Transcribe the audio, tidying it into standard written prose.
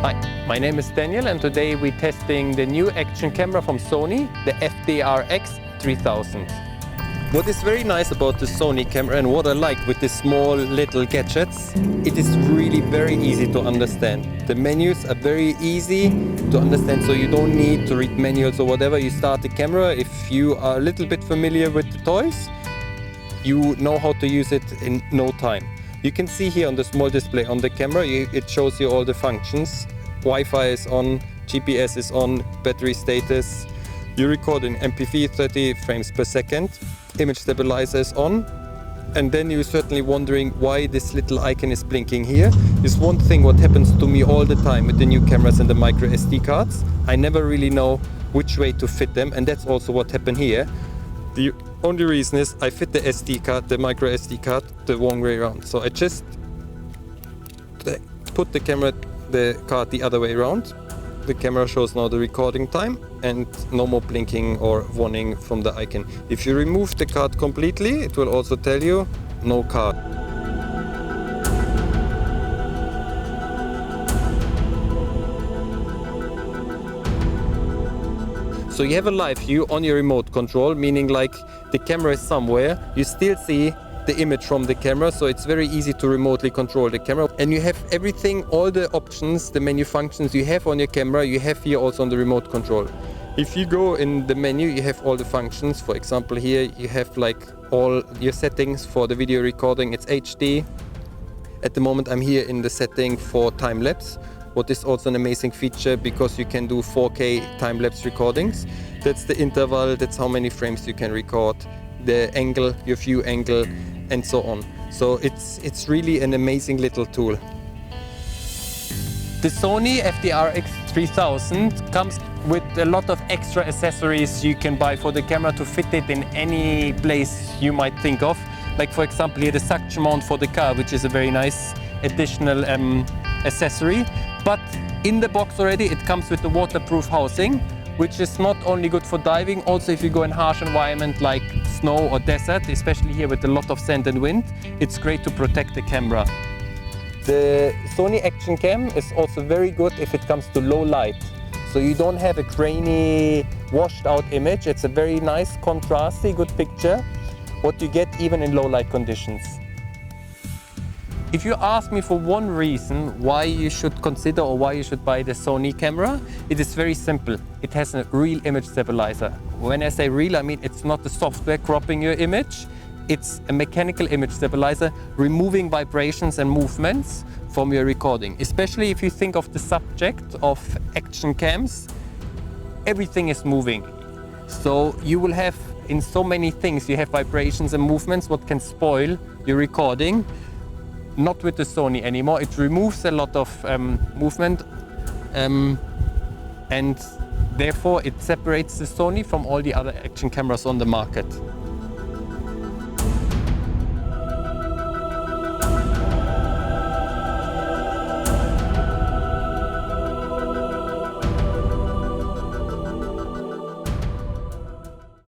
Hi, my name is Daniel and today we're testing the new action camera from Sony, the FDR X3000. What is very nice about the Sony camera and what I like with the small little gadgets, it is really very easy to understand. The menus are very easy to understand, so you don't need to read manuals or whatever. You start the camera, if you are a little bit familiar with the toys, you know how to use it in no time. You can see here on the small display on the camera, it shows you all the functions. Wi-Fi is on, GPS is on, battery status. You record in MP3 30 frames per second. Image stabilizer is on. And then you're certainly wondering why this little icon is blinking here. Is one thing what happens to me all the time with the new cameras and the micro SD cards. I never really know which way to fit them, and that's also what happened here. The only reason is I fit the SD card, the micro SD card, the wrong way around. So I just put the card the other way around. The camera shows now the recording time and no more blinking or warning from the icon. If you remove the card completely, it will also tell you no card. So you have a live view on your remote control, meaning like the camera is somewhere, you still see the image from the camera, so it's very easy to remotely control the camera. And you have everything, all the options, the menu functions you have on your camera, you have here also on the remote control. If you go in the menu, you have all the functions. For example, here you have like all your settings for the video recording, it's HD. At the moment I'm here in the setting for time-lapse. What is also an amazing feature because you can do 4K time-lapse recordings. That's the interval, that's how many frames you can record, the angle, your view angle, and so on. So it's really an amazing little tool. The Sony FDR X3000 comes with a lot of extra accessories you can buy for the camera to fit it in any place you might think of. Like for example here the suction mount for the car, which is a very nice additional accessory. But in the box already it comes with the waterproof housing, which is not only good for diving, also if you go in harsh environment like snow or desert, especially here with a lot of sand and wind, it's great to protect the camera. The Sony Action Cam is also very good if it comes to low light. So you don't have a grainy, washed out image. It's a very nice, contrasty, good picture, what you get even in low light conditions. If you ask me for one reason why you should consider or why you should buy the Sony camera, it is very simple. It has a real image stabilizer. When I say real, I mean it's not the software cropping your image. It's a mechanical image stabilizer, removing vibrations and movements from your recording. Especially if you think of the subject of action cams, everything is moving. So you will have, in so many things, you have vibrations and movements what can spoil your recording. Not with the Sony anymore. It removes a lot of movement and therefore it separates the Sony from all the other action cameras on the market.